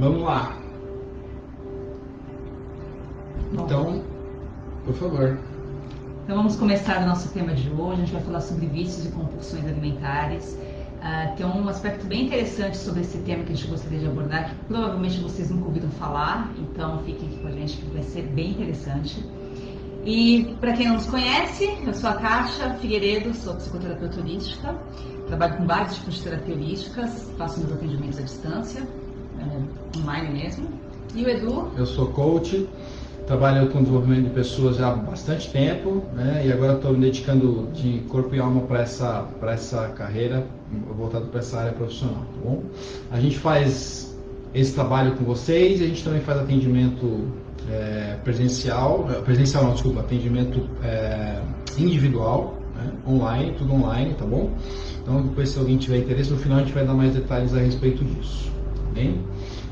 Vamos lá. Então, por favor. Então vamos começar o nosso tema de hoje. A gente vai falar sobre vícios e compulsões alimentares. Tem um aspecto bem interessante sobre esse tema que a gente gostaria de abordar, que provavelmente vocês nunca ouviram falar, então fiquem aqui com a gente que vai ser bem interessante. E para quem não nos conhece, eu sou a Kátia Figueiredo, sou psicoterapeuta holística, trabalho com vários tipos de terapia holísticas, faço meus atendimentos à distância, online mesmo. E o Edu? Eu sou coach, trabalho com desenvolvimento de pessoas já há bastante tempo, né? E agora estou me dedicando de corpo e alma para essa carreira, voltado para essa área profissional, tá bom? A gente faz esse trabalho com vocês e a gente também faz atendimento atendimento individual, né? Online, tudo online, tá bom? Então depois, se alguém tiver interesse, no final a gente vai dar mais detalhes a respeito disso, tá bem?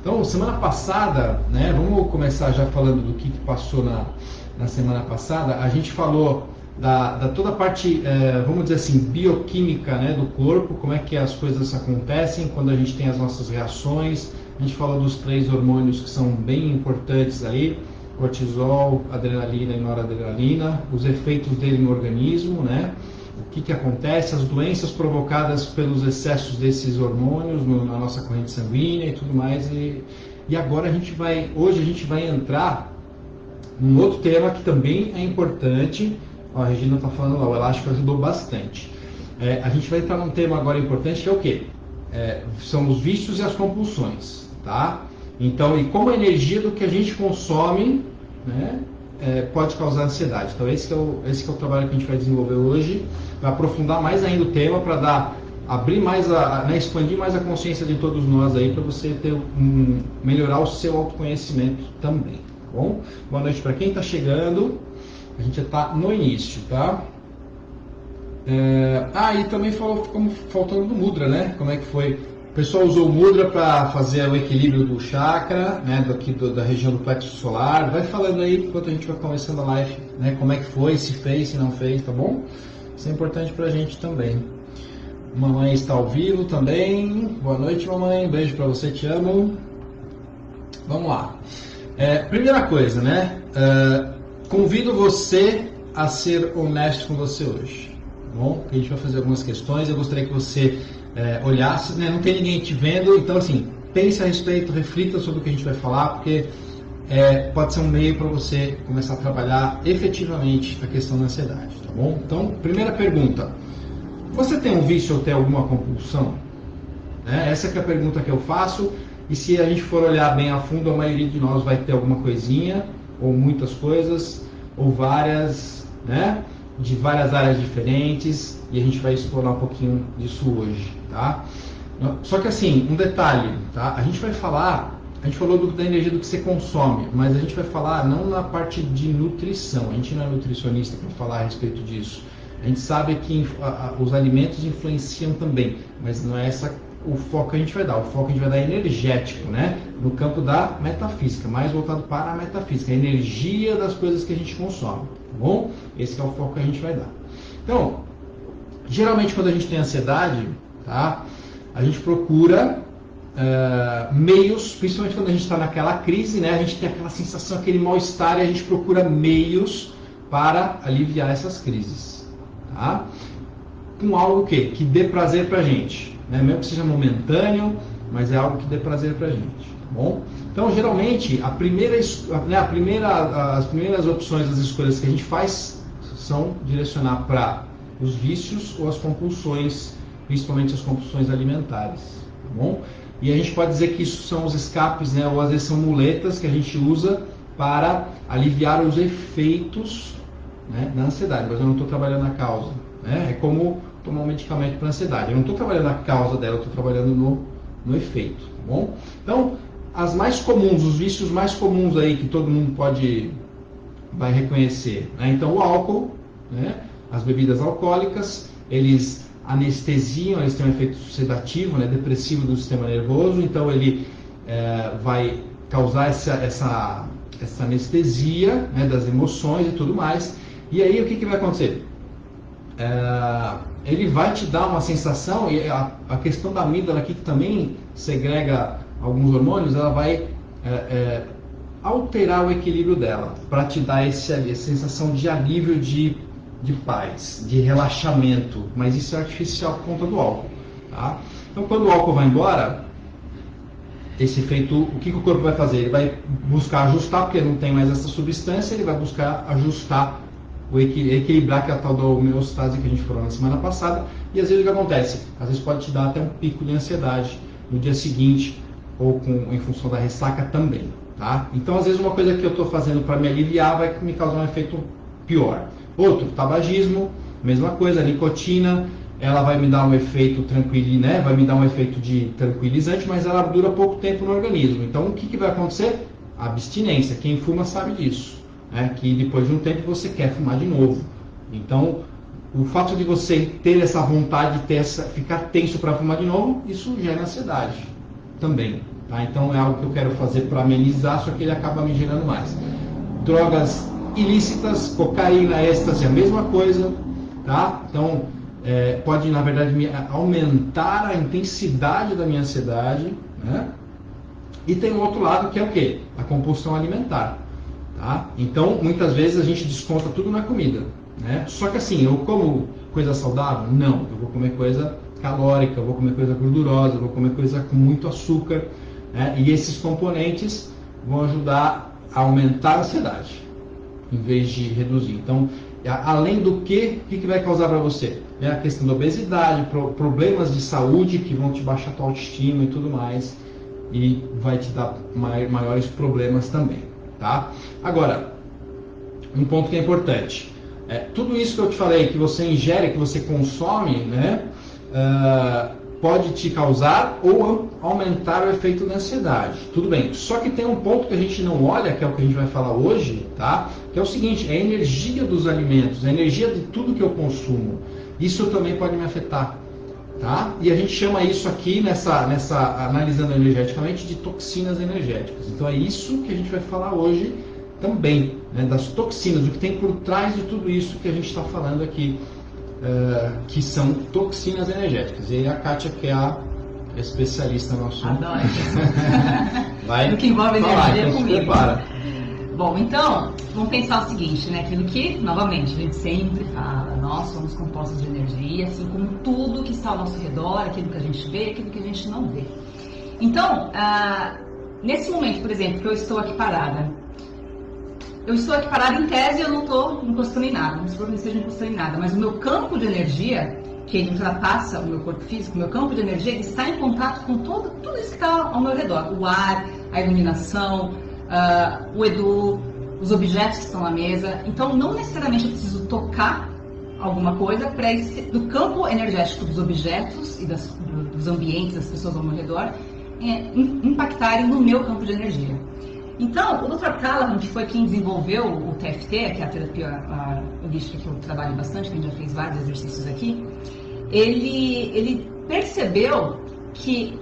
Então, semana passada, né, vamos começar já falando do que passou na semana passada. A gente falou da toda a parte, vamos dizer assim, bioquímica, né, do corpo, como é que as coisas acontecem quando a gente tem as nossas reações. A gente falou dos 3 hormônios que são bem importantes aí, cortisol, adrenalina e noradrenalina, os efeitos dele no organismo, né? O que acontece, as doenças provocadas pelos excessos desses hormônios na nossa corrente sanguínea e tudo mais. E agora hoje a gente vai entrar num outro tema que também é importante. Ó, a Regina está falando lá, o elástico ajudou bastante. A gente vai entrar num tema agora importante que é o quê? São os vícios e as compulsões, tá? Então, e como a energia do que a gente consome, né, pode causar ansiedade. Então esse que é o trabalho que a gente vai desenvolver hoje, para aprofundar mais ainda o tema, para abrir mais, expandir mais a consciência de todos nós aí, para você melhorar o seu autoconhecimento também, tá bom? Boa noite para quem está chegando, a gente já está no início, tá? E também faltando do Mudra, né? Como é que foi? O pessoal usou o Mudra para fazer o equilíbrio do chakra, né, da região do plexo solar. Vai falando aí enquanto a gente vai começando a live, né, como é que foi, se fez, se não fez, tá bom? Isso é importante pra gente também. Mamãe está ao vivo também. Boa noite, mamãe. Beijo pra você, te amo. Vamos lá. Primeira coisa, né? Convido você a ser honesto com você hoje, tá bom? A gente vai fazer algumas questões. Eu gostaria que você olhasse, né? Não tem ninguém te vendo, então assim, pense a respeito, reflita sobre o que a gente vai falar, porque pode ser um meio para você começar a trabalhar efetivamente a questão da ansiedade, tá bom? Então, primeira pergunta, você tem um vício ou tem alguma compulsão? Essa que é a pergunta que eu faço, e se a gente for olhar bem a fundo, a maioria de nós vai ter alguma coisinha, ou muitas coisas, ou várias, né? De várias áreas diferentes, e a gente vai explorar um pouquinho disso hoje, tá? Só que assim, um detalhe, tá? A gente falou da energia do que você consome, mas a gente vai falar não na parte de nutrição, a gente não é nutricionista para falar a respeito disso. A gente sabe que os alimentos influenciam também, mas não é o foco que a gente vai dar. O foco que a gente vai dar é energético, né? No campo da metafísica, mais voltado para a metafísica, a energia das coisas que a gente consome, tá bom? Esse é o foco que a gente vai dar. Então, geralmente quando a gente tem ansiedade, tá? A gente procura meios, principalmente quando a gente está naquela crise, né? A gente tem aquela sensação, aquele mal-estar, e a gente procura meios para aliviar essas crises, tá? Com algo que dê prazer pra gente, né? Mesmo que seja momentâneo, mas é algo que dê prazer pra gente, tá bom? Então, geralmente, as primeiras opções das escolhas que a gente faz são direcionar para os vícios ou as compulsões, principalmente as compulsões alimentares, tá bom? E a gente pode dizer que isso são os escapes, né? Ou às vezes são muletas que a gente usa para aliviar os efeitos, né, da ansiedade, mas eu não estou trabalhando na causa, né? É como tomar um medicamento para ansiedade, eu não estou trabalhando na causa dela, eu estou trabalhando no efeito, tá bom? Então, as mais comuns, os vícios mais comuns aí que todo mundo vai reconhecer, né? Então, o álcool, né? As bebidas alcoólicas, eles anestesiam, eles têm um efeito sedativo, né? Depressivo do sistema nervoso, então ele vai causar essa anestesia, né? Das emoções e tudo mais. E aí o que vai acontecer? Ele vai te dar uma sensação, e a questão da amígdala aqui que também segrega alguns hormônios, ela vai alterar o equilíbrio dela, para te dar essa sensação de alívio, de paz, de relaxamento, mas isso é artificial por conta do álcool. Tá? Então, quando o álcool vai embora, esse efeito, o que o corpo vai fazer? Ele vai buscar ajustar, porque não tem mais essa substância, ele vai buscar ajustar, equilibrar aquela tal da homeostase que a gente falou na semana passada, e às vezes o que acontece? Às vezes pode te dar até um pico de ansiedade no dia seguinte, ou em função da ressaca também. Tá? Então, às vezes uma coisa que eu estou fazendo para me aliviar vai me causar um efeito pior. Outro, tabagismo, mesma coisa, nicotina, ela vai me dar um efeito né? Vai me dar um efeito de tranquilizante, mas ela dura pouco tempo no organismo. Então, o que vai acontecer? Abstinência. Quem fuma sabe disso, né? Que depois de um tempo você quer fumar de novo. Então, o fato de você ter essa vontade, ficar tenso para fumar de novo, isso gera ansiedade também. Tá? Então, é algo que eu quero fazer para amenizar, só que ele acaba me gerando mais. Drogas ilícitas, cocaína, êxtase, a mesma coisa. Tá? Então, pode, na verdade, aumentar a intensidade da minha ansiedade, né? E tem o outro lado, que é o quê? A compulsão alimentar. Tá? Então, muitas vezes a gente desconta tudo na comida, né? Só que assim, eu como coisa saudável? Não, eu vou comer coisa calórica, eu vou comer coisa gordurosa, eu vou comer coisa com muito açúcar, né? E esses componentes vão ajudar a aumentar a ansiedade, em vez de reduzir. Então, além do que vai causar para você? É a questão da obesidade, problemas de saúde que vão te baixar a tua autoestima e tudo mais, e vai te dar maiores problemas também, tá? Agora, um ponto que é importante, tudo isso que eu te falei, que você ingere, que você consome, né, pode te causar ou aumentar o efeito da ansiedade. Tudo bem, só que tem um ponto que a gente não olha, que é o que a gente vai falar hoje, tá? Que é o seguinte, é a energia dos alimentos, a energia de tudo que eu consumo. Isso também pode me afetar, tá? E a gente chama isso aqui, analisando energeticamente, de toxinas energéticas. Então é isso que a gente vai falar hoje também, né? Das toxinas, o que tem por trás de tudo isso que a gente está falando aqui. Que são toxinas energéticas. E aí a Kátia, que é a especialista no assunto. Adoro. Vai no que envolve energia então comigo. Prepara. Bom, então, vamos pensar o seguinte, né? Aquilo que, novamente, a gente sempre fala, nós somos compostos de energia, assim como tudo que está ao nosso redor, aquilo que a gente vê, aquilo que a gente não vê. Então, nesse momento, por exemplo, que eu estou aqui parada, em tese, eu não estou encostando em nada, não estou que esteja encostando em nada, mas o meu campo de energia, que ele ultrapassa o meu corpo físico, o meu campo de energia, ele está em contato com tudo isso que está ao meu redor. O ar, a iluminação, o Edu, os objetos que estão na mesa. Então, não necessariamente eu preciso tocar alguma coisa para do campo energético dos objetos e dos ambientes, das pessoas ao meu redor, impactarem no meu campo de energia. Então, o Dr. Callahan, que foi quem desenvolveu o TFT, que é a terapia holística que eu trabalho bastante, que a gente já fez vários exercícios aqui, ele percebeu que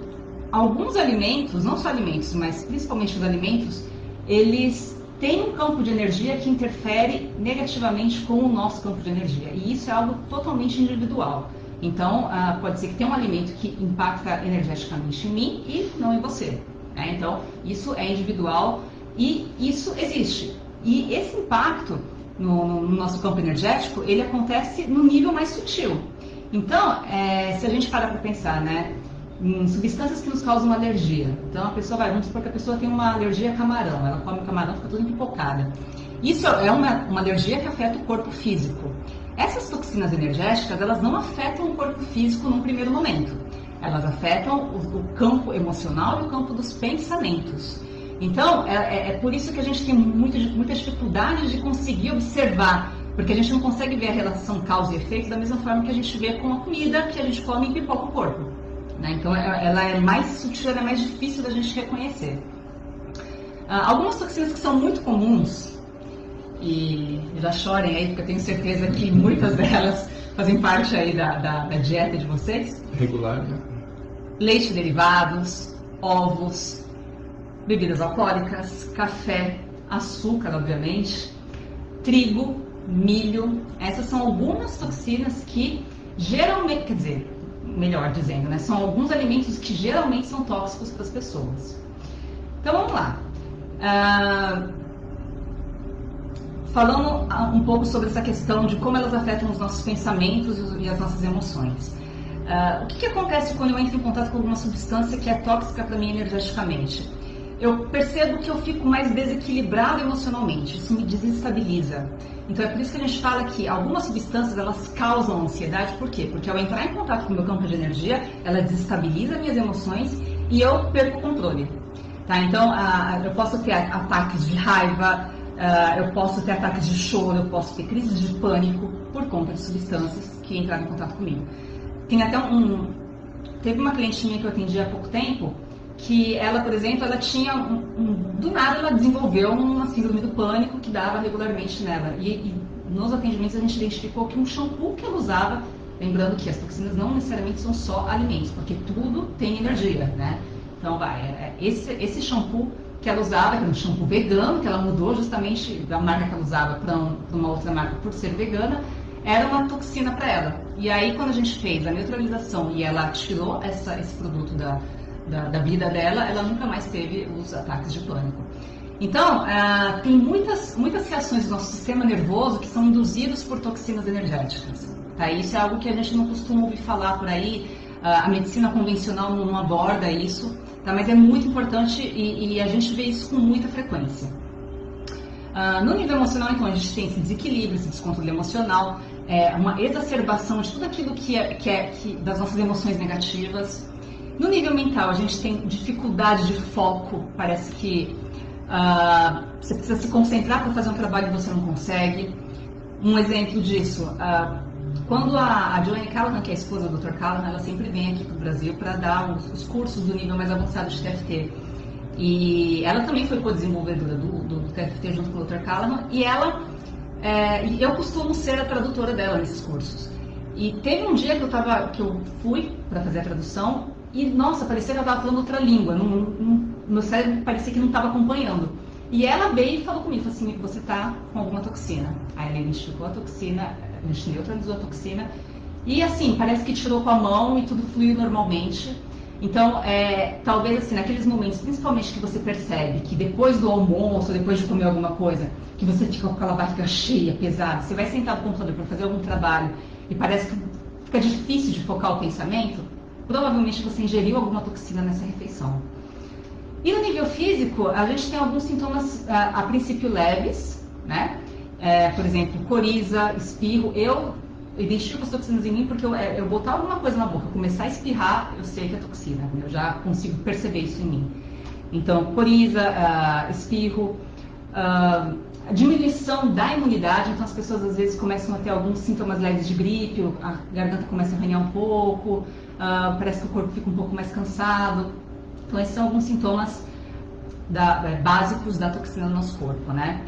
alguns alimentos, não só alimentos, mas principalmente os alimentos, eles têm um campo de energia que interfere negativamente com o nosso campo de energia. E isso é algo totalmente individual. Então, pode ser que tenha um alimento que impacta energeticamente em mim e não em você. Então, isso é individual e isso existe. E esse impacto no nosso campo energético, ele acontece no nível mais sutil. Então, se a gente parar para pensar, né, em substâncias que nos causam alergia. Então, a pessoa vamos supor que a pessoa tem uma alergia a camarão, ela come camarão e fica toda empipocada. Isso é uma alergia que afeta o corpo físico. Essas toxinas energéticas, elas não afetam o corpo físico num primeiro momento. Elas afetam o campo emocional e o campo dos pensamentos. Então, é por isso que a gente tem muita dificuldade de conseguir observar, porque a gente não consegue ver a relação causa e efeito da mesma forma que a gente vê com a comida que a gente come e pipoca o corpo. Né? Então, ela é mais sutil, ela é mais difícil da gente reconhecer. Algumas toxinas que são muito comuns, e já chorem aí, porque eu tenho certeza que muitas delas fazem parte aí da dieta de vocês. Regular, né? Leite derivados, ovos, bebidas alcoólicas, café, açúcar, obviamente, trigo, milho. Essas são algumas toxinas que geralmente, quer dizer, melhor dizendo, né? São alguns alimentos que geralmente são tóxicos para as pessoas. Então vamos lá. Falando um pouco sobre essa questão de como elas afetam os nossos pensamentos e as nossas emoções. O que acontece quando eu entro em contato com alguma substância que é tóxica para mim energeticamente? Eu percebo que eu fico mais desequilibrado emocionalmente, isso me desestabiliza. Então é por isso que a gente fala que algumas substâncias elas causam ansiedade, por quê? Porque ao entrar em contato com o meu campo de energia, ela desestabiliza minhas emoções e eu perco o controle. Tá? Então eu posso ter ataques de raiva, eu posso ter ataques de choro, eu posso ter crises de pânico por conta de substâncias que entraram em contato comigo. Tem até teve uma clientinha que eu atendi há pouco tempo, que ela, por exemplo, ela tinha do nada ela desenvolveu uma síndrome do pânico que dava regularmente nela. E nos atendimentos a gente identificou que um shampoo que ela usava, lembrando que as toxinas não necessariamente são só alimentos, porque tudo tem energia, né? Então esse shampoo que ela usava, que era um shampoo vegano, que ela mudou justamente da marca que ela usava para uma outra marca por ser vegana, era uma toxina para ela. E aí quando a gente fez a neutralização e ela tirou esse produto da vida dela, ela nunca mais teve os ataques de pânico. Então, tem muitas reações do nosso sistema nervoso que são induzidos por toxinas energéticas. Tá? Isso é algo que a gente não costuma ouvir falar por aí, a medicina convencional não aborda isso, tá? Mas é muito importante e a gente vê isso com muita frequência. No nível emocional, então, a gente tem esse desequilíbrio, esse descontrole emocional, uma exacerbação de tudo aquilo que das nossas emoções negativas. No nível mental, a gente tem dificuldade de foco, parece que você precisa se concentrar para fazer um trabalho e você não consegue. Um exemplo disso, quando a Joanne Callahan, que é a esposa do Dr. Callahan, ela sempre vem aqui para o Brasil para dar os cursos do nível mais avançado de TFT. E ela também foi co-desenvolvedora do TFT junto com o Dr. Callahan, e eu costumo ser a tradutora dela nesses cursos. E teve um dia que eu fui para fazer a tradução, e, nossa, parecia que ela estava falando outra língua, meu cérebro parecia que não estava acompanhando. E ela veio e falou comigo, falou assim, você está com alguma toxina. Aí ela identificou a toxina, a gente neutralizou a toxina, e assim, parece que tirou com a mão e tudo fluiu normalmente. Então, talvez assim, naqueles momentos, principalmente que você percebe que depois do almoço, depois de comer alguma coisa, que você fica com aquela barriga cheia, pesada, você vai sentar no computador para fazer algum trabalho e parece que fica difícil de focar o pensamento, provavelmente você ingeriu alguma toxina nessa refeição. E no nível físico, a gente tem alguns sintomas, a princípio, leves, né? Por exemplo, coriza, espirro. Eu identifico as toxinas em mim porque eu botar alguma coisa na boca, começar a espirrar, eu sei que é toxina. Eu já consigo perceber isso em mim. Então, coriza, espirro, diminuição da imunidade. Então, as pessoas às vezes começam a ter alguns sintomas leves de gripe, a garganta começa a arranhar um pouco, parece que o corpo fica um pouco mais cansado. Então, esses são alguns sintomas básicos da toxina no nosso corpo, né?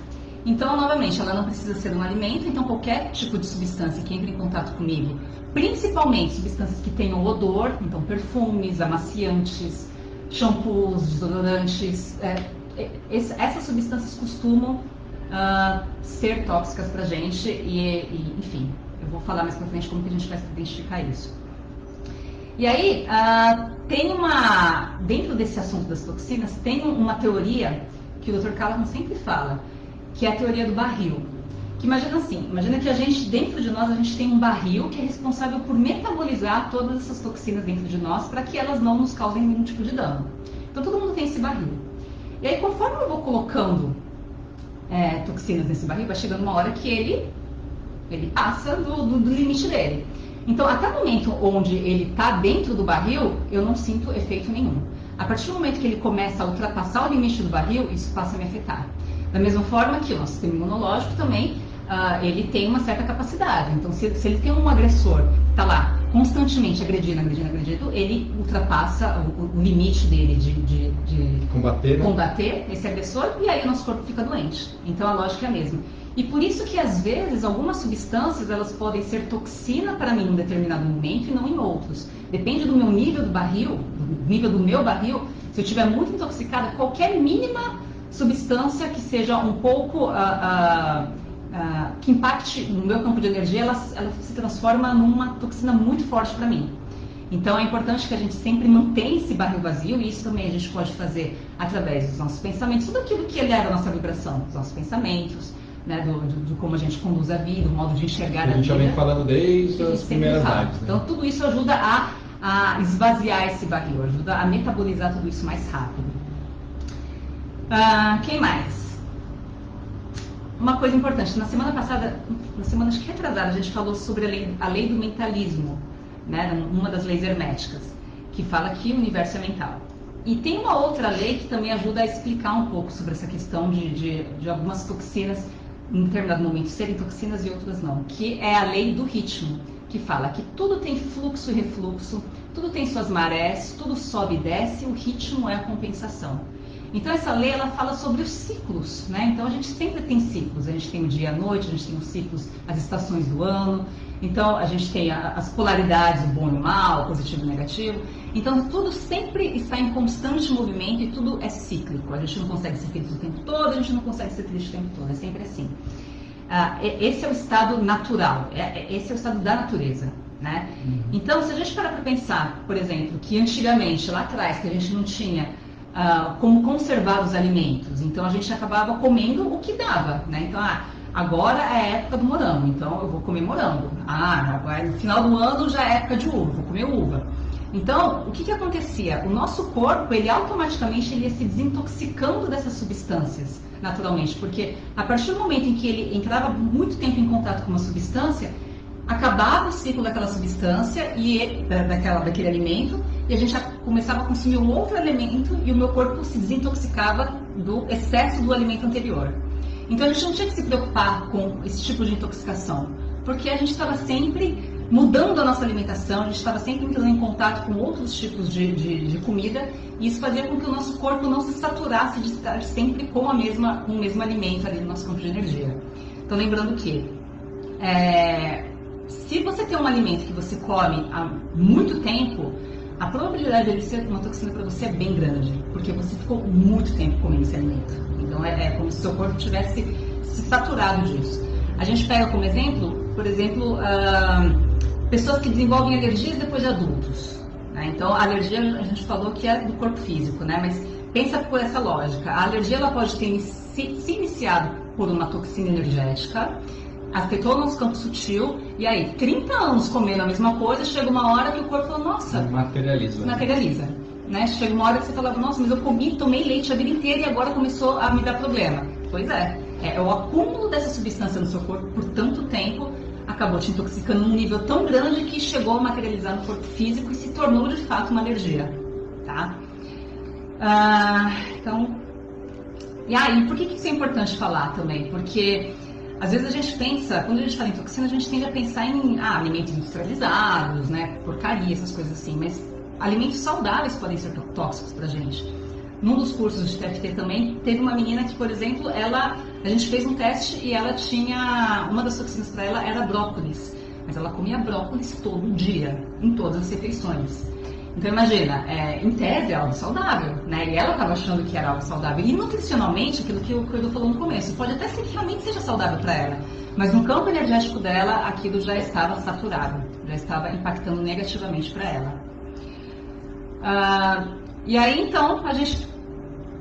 Então, novamente, ela não precisa ser um alimento, então qualquer tipo de substância que entre em contato comigo, principalmente substâncias que tenham odor, então perfumes, amaciantes, shampoos, desodorantes, essas substâncias costumam ser tóxicas pra gente e, enfim, eu vou falar mais pra frente como que a gente vai identificar isso. E aí, dentro desse assunto das toxinas, tem uma teoria que o Dr. Callahan sempre fala, que é a teoria do barril. Que imagina que a gente, dentro de nós, a gente tem um barril que é responsável por metabolizar todas essas toxinas dentro de nós para que elas não nos causem nenhum tipo de dano. Então todo mundo tem esse barril. E aí, conforme eu vou colocando toxinas nesse barril, vai chegando uma hora que ele passa do limite dele. Então, até o momento onde ele está dentro do barril, eu não sinto efeito nenhum. A partir do momento que ele começa a ultrapassar o limite do barril, isso passa a me afetar. Da mesma forma que o nosso sistema imunológico também, ele tem uma certa capacidade. Então, se ele tem um agressor que está lá constantemente agredindo, ele ultrapassa o limite dele de combater esse agressor, e aí o nosso corpo fica doente. Então, a lógica é a mesma. E por isso que, às vezes, algumas substâncias elas podem ser toxina para mim em um determinado momento e não em outros. Depende do meu nível do barril, do nível do meu barril. Se eu estiver muito intoxicada, qualquer mínima substância que seja um pouco, que impacte no meu campo de energia, ela se transforma numa toxina muito forte para mim. Então é importante que a gente sempre mantenha esse barril vazio, e isso também a gente pode fazer através dos nossos pensamentos, tudo aquilo que eleva a nossa vibração, os nossos pensamentos, né, do como a gente conduz a vida, o modo de enxergar a vida. A gente já vem falando desde as primeiras lives. Né? Então tudo isso ajuda a esvaziar esse barril, ajuda a metabolizar tudo isso mais rápido. Quem mais? Uma coisa importante, na semana passada, na semana acho que retrasada, a gente falou sobre a lei do mentalismo, né, uma das leis herméticas, que fala que o universo é mental. E tem uma outra lei que também ajuda a explicar um pouco sobre essa questão de algumas toxinas, em determinado momento, serem toxinas e outras não, que é a lei do ritmo, que fala que tudo tem fluxo e refluxo, tudo tem suas marés, tudo sobe e desce, o ritmo é a compensação. Então essa lei ela fala sobre os ciclos, né? Então a gente sempre tem ciclos, a gente tem o dia e a noite, a gente tem os ciclos, as estações do ano, então a gente tem as polaridades, o bom e o mal, o positivo e o negativo. Então tudo sempre está em constante movimento e tudo é cíclico. A gente não consegue ser feliz o tempo todo, a gente não consegue ser triste o tempo todo, é sempre assim. Esse é o estado natural, esse é o estado da natureza, né? Então se a gente parar para pensar, por exemplo, que antigamente, lá atrás, que a gente não tinha como conservar os alimentos, então a gente acabava comendo o que dava, né? Então, agora é a época do morango, então eu vou comer morango. Agora no final do ano já é época de uva, vou comer uva. Então, o que acontecia? O nosso corpo, ele automaticamente ia se desintoxicando dessas substâncias, naturalmente, porque a partir do momento em que ele entrava muito tempo em contato com uma substância, acabava o ciclo daquela substância e daquele alimento, e a gente começava a consumir um outro alimento e o meu corpo se desintoxicava do excesso do alimento anterior. Então a gente não tinha que se preocupar com esse tipo de intoxicação, porque a gente estava sempre mudando a nossa alimentação, a gente estava sempre entrando em contato com outros tipos de comida, e isso fazia com que o nosso corpo não se saturasse de estar sempre com o mesmo alimento ali no nosso campo de energia. Então lembrando que se você tem um alimento que você come há muito tempo, a probabilidade de ele ser uma toxina para você é bem grande, porque você ficou muito tempo comendo esse alimento. Então é como se o seu corpo tivesse se saturado disso. A gente pega como exemplo, por exemplo, pessoas que desenvolvem alergias depois de adultos, né? Então a alergia a gente falou que é do corpo físico, né? Mas pensa por essa lógica. A alergia ela pode ter se iniciado por uma toxina energética, afetou o nosso campo sutil, e aí, 30 anos comendo a mesma coisa, chega uma hora que o corpo fala, nossa... Materializa. Né? Chega uma hora que você falava, nossa, mas eu tomei leite a vida inteira e agora começou a me dar problema. Pois é o acúmulo dessa substância no seu corpo por tanto tempo, acabou te intoxicando num nível tão grande que chegou a materializar no corpo físico e se tornou, de fato, uma alergia, tá? Então... E aí, por que isso é importante falar também? Porque... Às vezes a gente pensa, quando a gente fala em toxina, a gente tende a pensar em alimentos industrializados, né, porcaria, essas coisas assim, mas alimentos saudáveis podem ser tóxicos pra gente. Num dos cursos de TFT também, teve uma menina que, por exemplo, a gente fez um teste e ela tinha, uma das toxinas para ela era brócolis, mas ela comia brócolis todo dia, em todas as refeições. Então imagina, em tese é algo saudável, né? E ela estava achando que era algo saudável. E nutricionalmente, aquilo que o Edu falou no começo, pode até ser que realmente seja saudável para ela, mas no campo energético dela, aquilo já estava saturado, já estava impactando negativamente para ela. E aí então,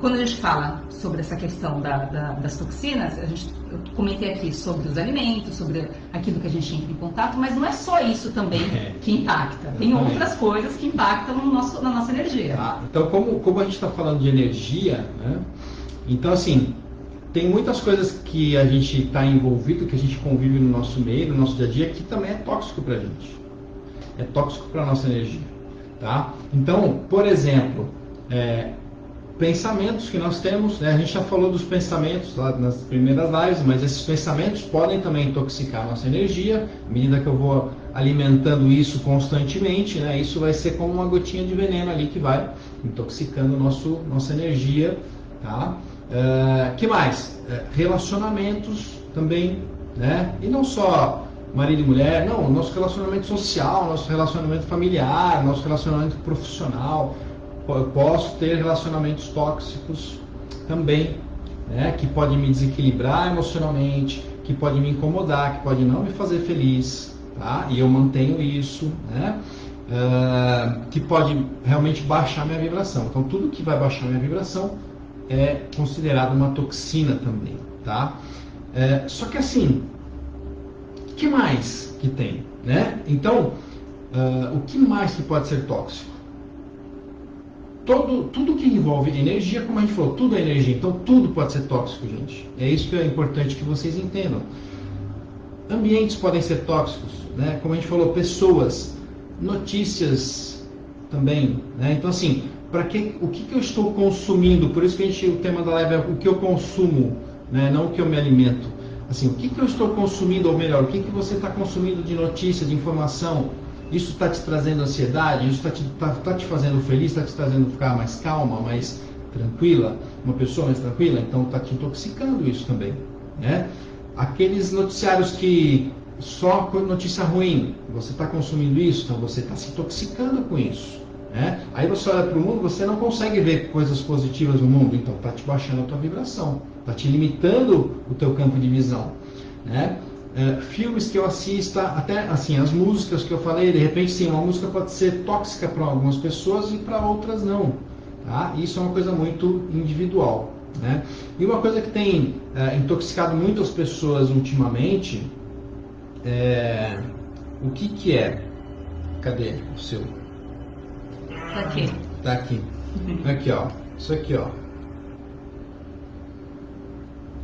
quando a gente fala sobre essa questão das toxinas, eu comentei aqui sobre os alimentos, sobre aquilo que a gente entra em contato, mas não é só isso também que impacta. Tem outras coisas que impactam na nossa energia. Então, como a gente está falando de energia, né? Então, assim, tem muitas coisas que a gente está envolvido, que a gente convive no nosso meio, no nosso dia a dia, que também é tóxico para a gente. É tóxico para a nossa energia. Tá? Então, por exemplo, pensamentos que nós temos, né? A gente já falou dos pensamentos lá nas primeiras lives, mas esses pensamentos podem também intoxicar a nossa energia. À medida que eu vou alimentando isso constantemente, né? Isso vai ser como uma gotinha de veneno ali que vai intoxicando nossa energia. Tá? Que mais? Relacionamentos também, né? E não só marido e mulher, não, nosso relacionamento social, nosso relacionamento familiar, nosso relacionamento profissional. Eu posso ter relacionamentos tóxicos também, né, que podem me desequilibrar emocionalmente, que podem me incomodar, que podem não me fazer feliz, tá? E eu mantenho isso, né? que pode realmente baixar minha vibração. Então tudo que vai baixar minha vibração é considerado uma toxina também, tá? Só que assim, o que mais que tem, né? Então, o que mais que pode ser tóxico? Tudo que envolve energia, como a gente falou, tudo é energia, então tudo pode ser tóxico, gente. É isso que é importante que vocês entendam. Ambientes podem ser tóxicos, né? Como a gente falou, pessoas, notícias também, né? Então assim, o que eu estou consumindo? Por isso que o tema da live é o que eu consumo, né? Não o que eu me alimento. Assim, o que eu estou consumindo, ou melhor, o que você está consumindo de notícia, de informação? Isso está te trazendo ansiedade? Isso está te fazendo feliz? Está te trazendo ficar mais calma, mais tranquila? Uma pessoa mais tranquila? Então está te intoxicando isso também, né? Aqueles noticiários que só com notícia ruim, você está consumindo isso, então você está se intoxicando com isso, né? Aí você olha para o mundo, você não consegue ver coisas positivas no mundo, então está te baixando a tua vibração, está te limitando o teu campo de visão, né? Filmes que eu assista, até assim, as músicas que eu falei, de repente sim, uma música pode ser tóxica para algumas pessoas e para outras não, tá? Isso é uma coisa muito individual, né? E uma coisa que tem intoxicado muitas pessoas ultimamente, o que é? Cadê o seu? Tá aqui. Tá aqui. Aqui, ó. Isso aqui, ó.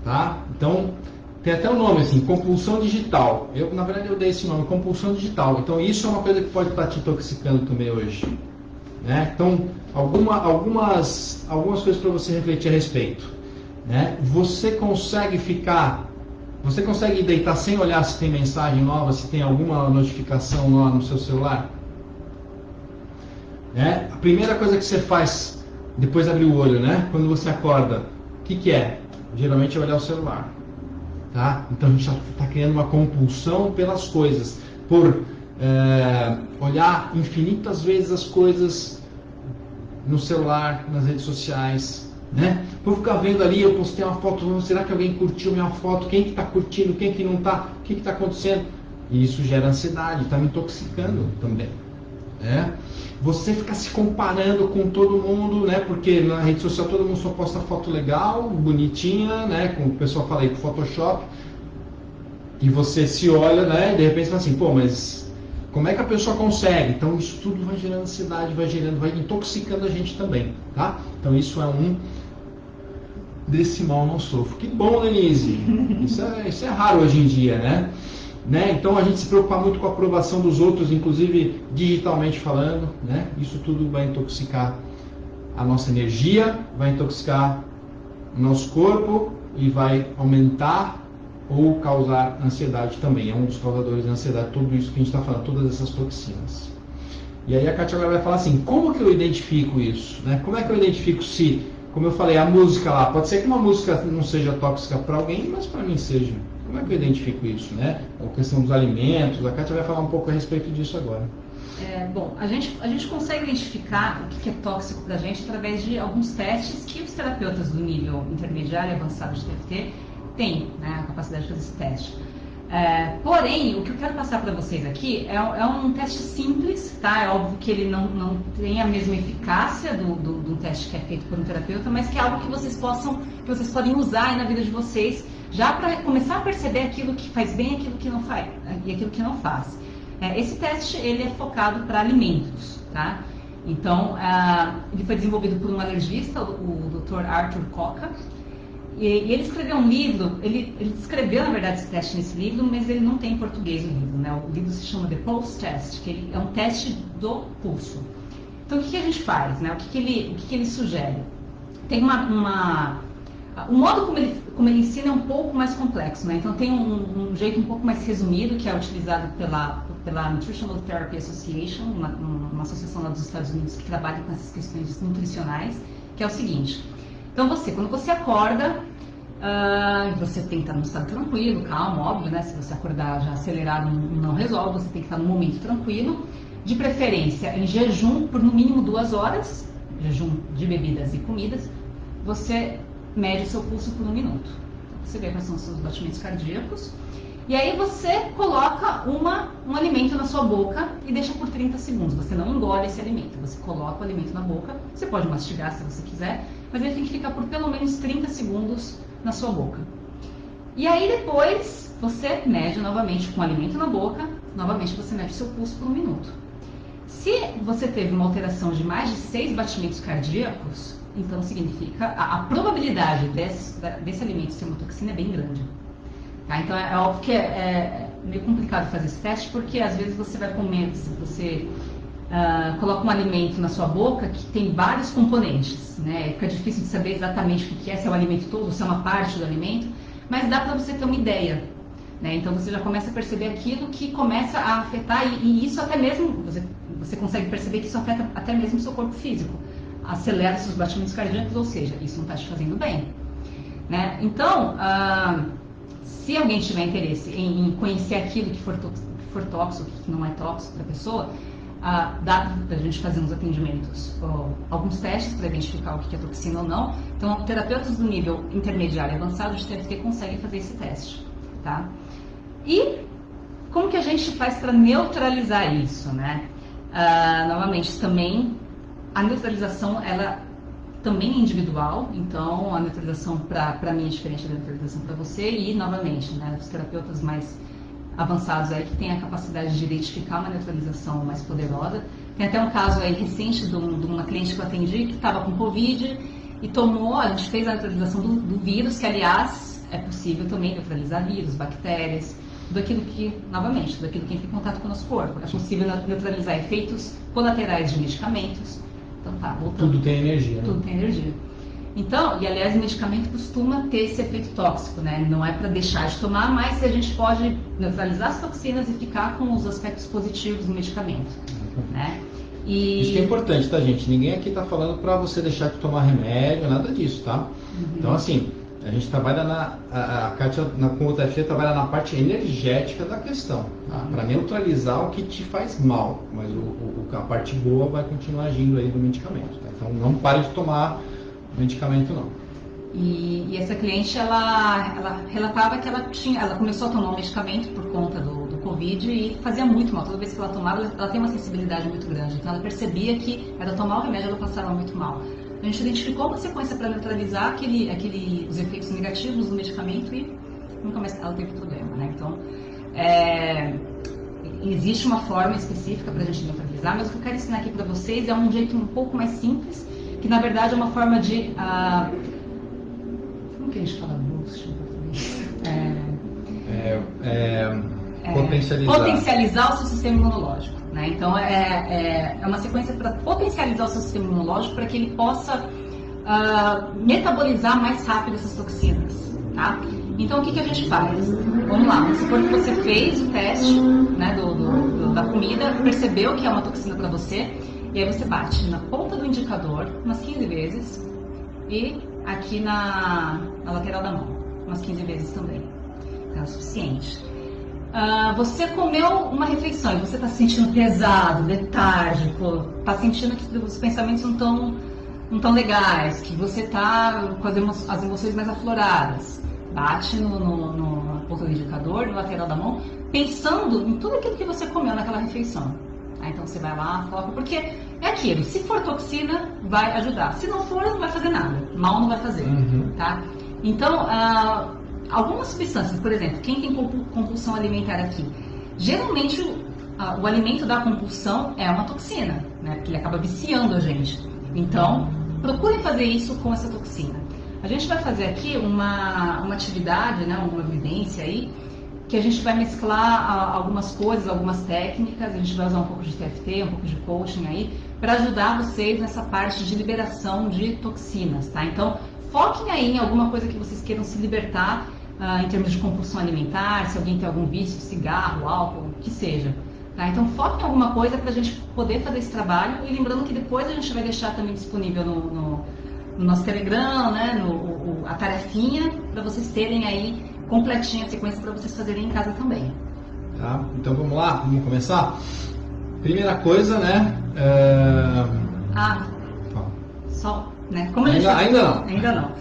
Tá? Então, tem até um nome assim, compulsão digital. Na verdade, eu dei esse nome, compulsão digital. Então, isso é uma coisa que pode estar te intoxicando também hoje, né? Então, algumas coisas para você refletir a respeito, né? Você consegue deitar sem olhar se tem mensagem nova, se tem alguma notificação lá no seu celular? A primeira coisa que você faz depois de abrir o olho, né? Quando você acorda, o que é? Geralmente é olhar o celular. Tá? Então a gente está criando uma compulsão pelas coisas, por olhar infinitas vezes as coisas no celular, nas redes sociais, né? Por ficar vendo ali, eu postei uma foto, será que alguém curtiu minha foto? Quem que está curtindo? Quem que não está? O que está acontecendo? E isso gera ansiedade, está me intoxicando também, né? Você fica se comparando com todo mundo, né? Porque na rede social todo mundo só posta foto legal, bonitinha, né? Como o pessoal fala aí com Photoshop. E você se olha, né? E de repente fala assim, pô, mas como é que a pessoa consegue? Então isso tudo vai gerando ansiedade, vai intoxicando a gente também, tá? Então isso é desse mal não sofro. Que bom, Denise! Isso é raro hoje em dia, né? Então a gente se preocupa muito com a aprovação dos outros, inclusive digitalmente falando, né? Isso tudo vai intoxicar a nossa energia, vai intoxicar o nosso corpo e vai aumentar ou causar ansiedade também. É um dos causadores de ansiedade, tudo isso que a gente está falando, todas essas toxinas. E aí a Kátia agora vai falar assim, como que eu identifico isso? Né? Como é que eu identifico se, como eu falei, a música lá, pode ser que uma música não seja tóxica para alguém, mas para mim seja. Como é que eu identifico isso, né? A questão dos alimentos, a Kátia vai falar um pouco a respeito disso agora. Bom, a gente consegue identificar o que é tóxico para a gente através de alguns testes que os terapeutas do nível intermediário e avançado de TFT têm, né, a capacidade de fazer esse teste. Porém, o que eu quero passar para vocês aqui é um teste simples, tá? É óbvio que ele não tem a mesma eficácia do teste que é feito por um terapeuta, mas que é algo que vocês podem usar aí na vida de vocês, já para começar a perceber aquilo que faz bem e aquilo que não faz, e aquilo que não faz. Esse teste ele é focado para alimentos, tá? Então, ele foi desenvolvido por um alergista, o Dr. Arthur Koka, e ele escreveu um livro, ele descreveu, na verdade, esse teste nesse livro, mas ele não tem em português o livro, né? O livro se chama The Pulse Test, que ele é um teste do pulso. Então, o que a gente faz, né? O que ele sugere? Tem o modo como ele ensina é um pouco mais complexo, né? Então tem um jeito um pouco mais resumido que é utilizado pela Nutritional Therapy Association, uma associação lá dos Estados Unidos que trabalha com essas questões nutricionais, que é o seguinte. Então quando você acorda, você tem que estar num estado tranquilo, calmo, óbvio, né? Se você acordar já acelerado não resolve, você tem que estar num momento tranquilo, de preferência em jejum por no mínimo 2 horas, jejum de bebidas e comidas, você mede o seu pulso por 1 minuto. Você vê quais são os seus batimentos cardíacos E aí você coloca um alimento na sua boca e deixa por 30 segundos. Você não engole esse alimento, você coloca o alimento na boca, você pode mastigar se você quiser, mas ele tem que ficar por pelo menos 30 segundos na sua boca. E aí depois você mede novamente com o alimento na boca, novamente você mede o seu pulso por 1 minuto. Se você teve uma alteração de mais de 6 batimentos cardíacos, então significa a probabilidade desse alimento ser uma toxina é bem grande. Tá? Então é óbvio que é meio complicado fazer esse teste, porque às vezes você vai comer, se você coloca um alimento na sua boca que tem vários componentes, né? Fica difícil de saber exatamente o que é, se é o alimento todo, se é uma parte do alimento, mas dá para você ter uma ideia. Né? Então você já começa a perceber aquilo que começa a afetar, e isso até mesmo, você consegue perceber que isso afeta até mesmo o seu corpo físico. Acelera seus batimentos cardíacos, ou seja, isso não está te fazendo bem. Né? Então, se alguém tiver interesse em conhecer aquilo que for tóxico, que não é tóxico para a pessoa, dá para a gente fazer uns atendimentos, alguns testes para identificar o que é toxina ou não. Então, terapeutas do nível intermediário e avançado de TFT conseguem fazer esse teste. Tá? E como que a gente faz para neutralizar isso? Né? Novamente, também, a neutralização, ela também é individual, então a neutralização para mim é diferente da neutralização para você, e novamente, né, os terapeutas mais avançados aí que têm a capacidade de identificar uma neutralização mais poderosa. Tem até um caso aí recente de uma cliente que eu atendi que estava com Covid e a gente fez a neutralização do vírus, que aliás é possível também neutralizar vírus, bactérias, tudo aquilo que entra em contato com o nosso corpo. É possível neutralizar efeitos colaterais de medicamentos. Então tá, voltando. Tudo tem energia. Tudo tem energia. Então, e aliás, o medicamento costuma ter esse efeito tóxico, né? Não é para deixar de tomar, mas a gente pode neutralizar as toxinas e ficar com os aspectos positivos do medicamento, né? Isso que é importante, tá, gente? Ninguém aqui tá falando para você deixar de tomar remédio, nada disso, tá? Então, assim, a gente trabalha a Kátia com o TFT trabalha na parte energética da questão, tá? Para neutralizar o que te faz mal, mas a parte boa vai continuar agindo aí do medicamento, tá? Então, não pare de tomar medicamento, não. E essa cliente, ela relatava que ela começou a tomar um medicamento por conta do Covid e fazia muito mal. Toda vez que ela tomava, ela tem uma sensibilidade muito grande. Então ela percebia que ela tomar o remédio, ela passava muito mal. A gente identificou uma sequência para neutralizar os efeitos negativos do medicamento e nunca mais ela teve problema, né? Então, existe uma forma específica para a gente neutralizar, mas o que eu quero ensinar aqui para vocês é um jeito um pouco mais simples, que na verdade é uma forma de... como que a gente fala boost em português? Potencializar o seu sistema imunológico. Né? Então, é uma sequência para potencializar o seu sistema imunológico para que ele possa metabolizar mais rápido essas toxinas. Tá? Então, o que a gente faz? Vamos lá, vamos supor que você fez o teste, né, da comida, percebeu que é uma toxina para você, e aí você bate na ponta do indicador umas 15 vezes e aqui na lateral da mão umas 15 vezes também. Então, é o suficiente. Você comeu uma refeição e você está se sentindo pesado, letárgico, está sentindo que os pensamentos não tão legais, que você está com as emoções mais afloradas. Bate na ponta do indicador, no lateral da mão, pensando em tudo aquilo que você comeu naquela refeição. Então você vai lá, foca, porque é aquilo, se for toxina, vai ajudar. Se não for, não vai fazer nada. Mal não vai fazer. Tá? Então, algumas substâncias, por exemplo, quem tem compulsão alimentar aqui, geralmente o alimento da compulsão é uma toxina, né? Porque ele acaba viciando a gente. Então, procure fazer isso com essa toxina. A gente vai fazer aqui uma atividade, né? Uma vivência aí, que a gente vai mesclar algumas coisas, algumas técnicas, a gente vai usar um pouco de TFT, um pouco de coaching aí, para ajudar vocês nessa parte de liberação de toxinas, tá? Então, foquem aí em alguma coisa que vocês queiram se libertar, em termos de compulsão alimentar, se alguém tem algum vício, cigarro, álcool, o que seja. Tá? Então, foquem em alguma coisa para a gente poder fazer esse trabalho, e lembrando que depois a gente vai deixar também disponível no nosso Telegram, né? A tarefinha, para vocês terem aí completinha a sequência para vocês fazerem em casa também. Tá? Então vamos lá, vamos começar? Primeira coisa, né? Só, né? Como ainda não. Ainda não.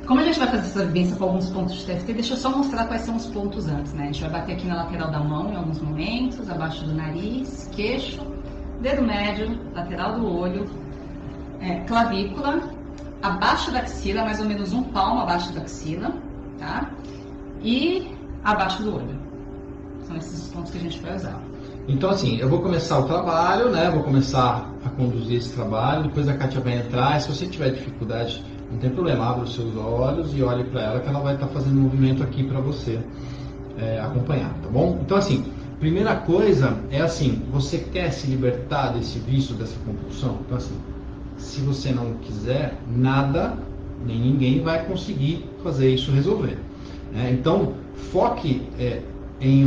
Como a gente vai fazer essa vivência com alguns pontos de TFT, deixa eu só mostrar quais são os pontos antes, né? A gente vai bater aqui na lateral da mão em alguns momentos, abaixo do nariz, queixo, dedo médio, lateral do olho, clavícula, abaixo da axila, mais ou menos um palmo abaixo da axila, tá? E abaixo do olho. São esses os pontos que a gente vai usar. Então, assim, eu vou começar o trabalho, né? Vou começar a conduzir esse trabalho, depois a Kátia vai entrar. E se você tiver dificuldade, não tem problema, abra os seus olhos e olhe para ela, que ela vai estar fazendo um movimento aqui para você acompanhar, tá bom? Então, assim, primeira coisa é assim, você quer se libertar desse vício, dessa compulsão? Então, assim, se você não quiser, nada, nem ninguém vai conseguir fazer isso resolver. Então, foque em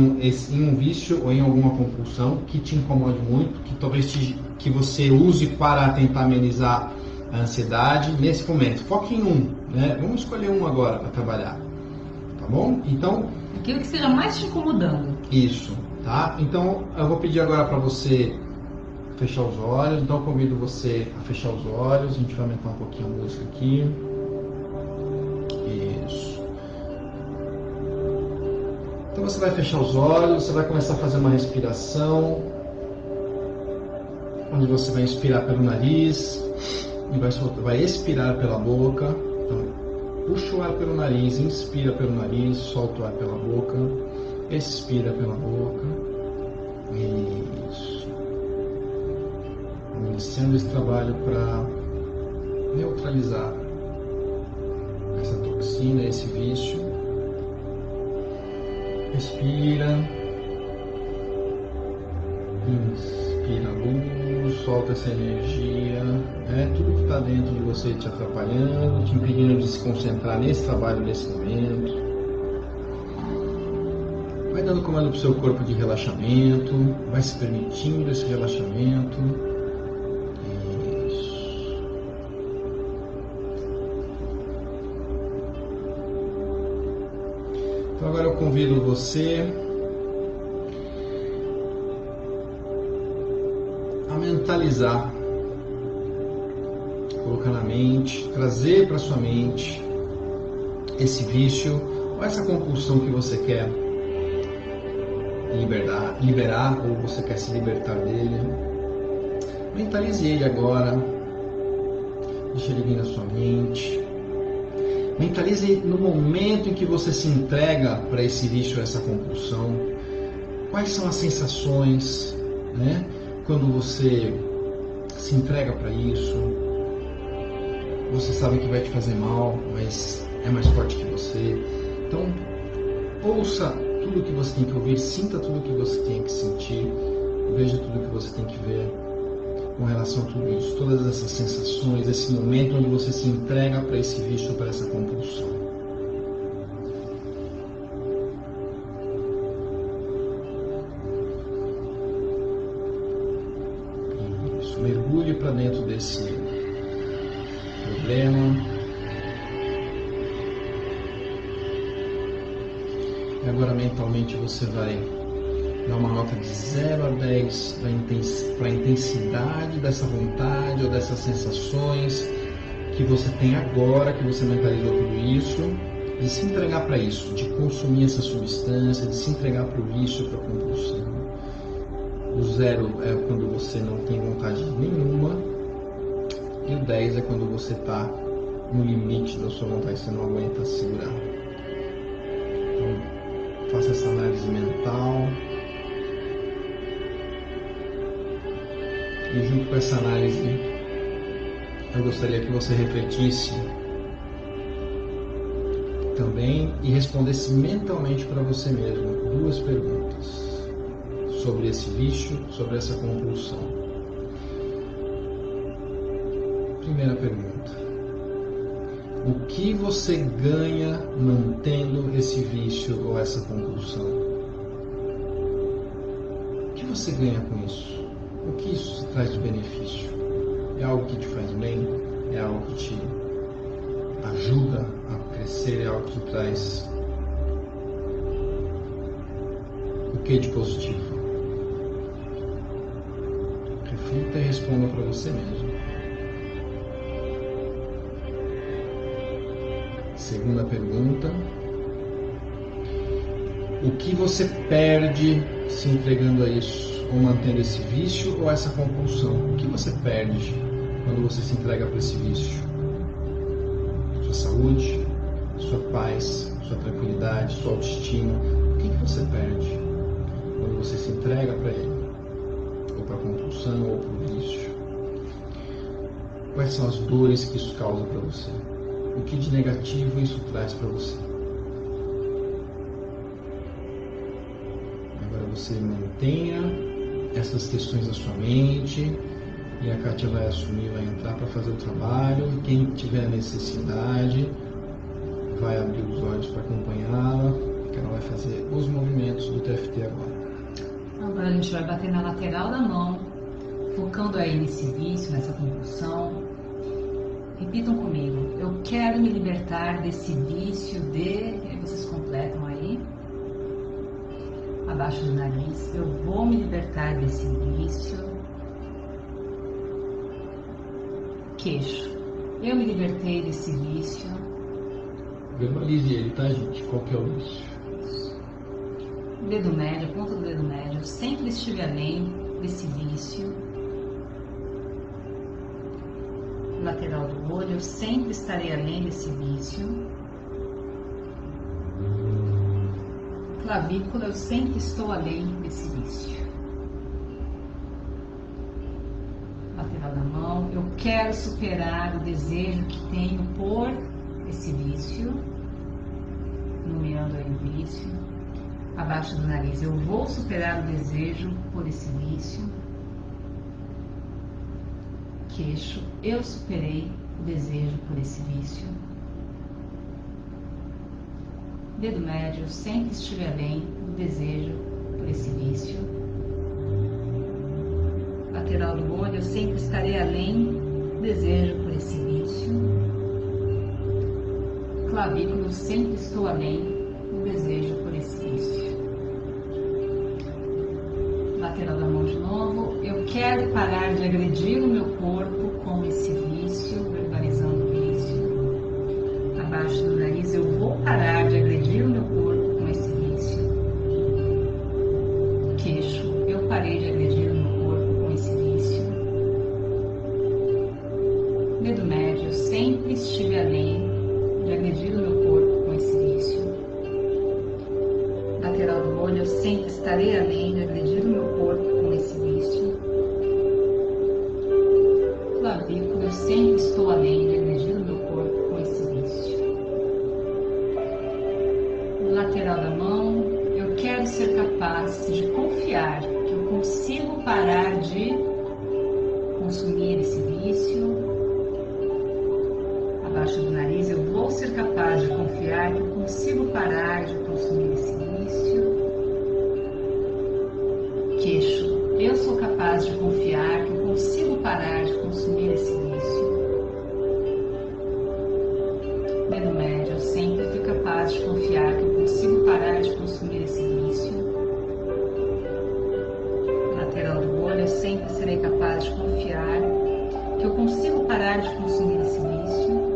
um vício ou em alguma compulsão que te incomode muito, que talvez que você use para tentar amenizar a ansiedade nesse momento. Foque em um, né? Vamos escolher um agora para trabalhar, tá bom? Então, aquilo que esteja mais te incomodando. Isso, tá? Então, eu vou pedir agora para você fechar os olhos. Então, eu convido você a fechar os olhos. A gente vai aumentar um pouquinho a música aqui. Isso. Então, você vai fechar os olhos. Você vai começar a fazer uma respiração, onde você vai inspirar pelo nariz e vai expirar pela boca. Então, puxa o ar pelo nariz, inspira pelo nariz, solta o ar pela boca, expira pela boca. Isso. Vamos iniciando esse trabalho para neutralizar essa toxina, esse vício. Respira. Inspira a luz, solta essa energia, tudo que está dentro de você te atrapalhando, te impedindo de se concentrar nesse trabalho, nesse momento. Vai dando comando para o seu corpo de relaxamento, vai se permitindo esse relaxamento. Isso. Então agora eu convido você mentalizar, colocar na mente, trazer para sua mente esse vício ou essa compulsão que você quer liberar ou você quer se libertar dele. Mentalize ele agora, deixa ele vir na sua mente. Mentalize no momento em que você se entrega para esse vício, essa compulsão. Quais são as sensações, né? Quando você se entrega para isso, você sabe que vai te fazer mal, mas é mais forte que você. Então, ouça tudo que você tem que ouvir, sinta tudo que você tem que sentir, veja tudo que você tem que ver com relação a tudo isso, todas essas sensações, esse momento onde você se entrega para esse vício, para essa compulsão. Mergulhe para dentro desse problema. E agora mentalmente você vai dar uma nota de 0 a 10 para a intensidade dessa vontade ou dessas sensações que você tem agora, que você mentalizou tudo isso, de se entregar para isso, de consumir essa substância, de se entregar para o vício, para a compulsão. O 0 é quando você não tem vontade nenhuma. E o 10 é quando você está no limite da sua vontade, você não aguenta segurar. Então, faça essa análise mental. E junto com essa análise, eu gostaria que você refletisse também e respondesse mentalmente para você mesmo 2 perguntas. Sobre esse vício, sobre essa compulsão. Primeira pergunta: o que você ganha mantendo esse vício ou essa compulsão? O que você ganha com isso? O que isso traz de benefício? É algo que te faz bem? É algo que te ajuda a crescer? É algo que te traz o que de positivo? Reflita e responda para você mesmo. Segunda pergunta. O que você perde se entregando a isso, ou mantendo esse vício ou essa compulsão? O que você perde quando você se entrega para esse vício? Sua saúde, sua paz, sua tranquilidade, sua autoestima. O que você perde quando você se entrega para ele? Ou para a compulsão, ou para o vício? Quais são as dores que isso causa para você? O que de negativo isso traz para você? Agora você mantenha essas questões na sua mente e a Kátia vai assumir, vai entrar para fazer o trabalho. Quem tiver necessidade vai abrir os olhos para acompanhá-la, que ela vai fazer os movimentos do TFT agora. Agora a gente vai bater na lateral da mão, focando aí nesse vício, nessa compulsão. Repitam comigo. Eu quero me libertar desse vício de... E aí vocês completam aí. Abaixo do nariz. Eu vou me libertar desse vício. Queixo. Eu me libertei desse vício. Verbalize ele, tá, gente? Qual que é o vício? Dedo médio, ponta do dedo médio. Eu sempre estive além desse vício. Lateral do olho. Eu sempre estarei além desse vício. Clavícula. Eu sempre estou além desse vício. Lateral da mão. Eu quero superar o desejo que tenho por esse vício. Nomeando aí o vício. Abaixo do nariz. Eu vou superar o desejo por esse vício. Queixo. Eu superei o desejo por esse vício. Dedo médio. Eu sempre estive além do desejo por esse vício. Lateral do olho. Eu sempre estarei além do desejo por esse vício. Clavícula. Eu sempre estou além do desejo por esse vício. Lateral da mão de novo. Eu quero parar de agredir o meu corpo com esse vício, verbalizando o vício. Abaixo do nariz. Eu vou parar de agredir o meu corpo com esse vício. Queixo. Eu parei de agredir o meu corpo com esse vício. Dedo médio. Eu sempre estive além de agredir o meu corpo com esse vício. Lateral do olho. Eu sempre estarei além de agredir o meu corpo com esse vício. Clavícula. Eu sempre estou além de agredir o meu corpo com esse vício. Lateral da mão. Eu quero ser capaz de confiar que eu consigo parar de consumir esse vício. Abaixo do nariz. Eu vou ser capaz de confiar que eu consigo parar de consumir esse vício. Queixo. Eu sou capaz de confiar que eu consigo parar de consumir esse vício. Dedo médio. Eu sempre fui capaz de confiar que eu consigo parar de consumir esse vício. Lateral do olho. Eu sempre serei capaz de confiar que eu consigo parar de consumir esse vício.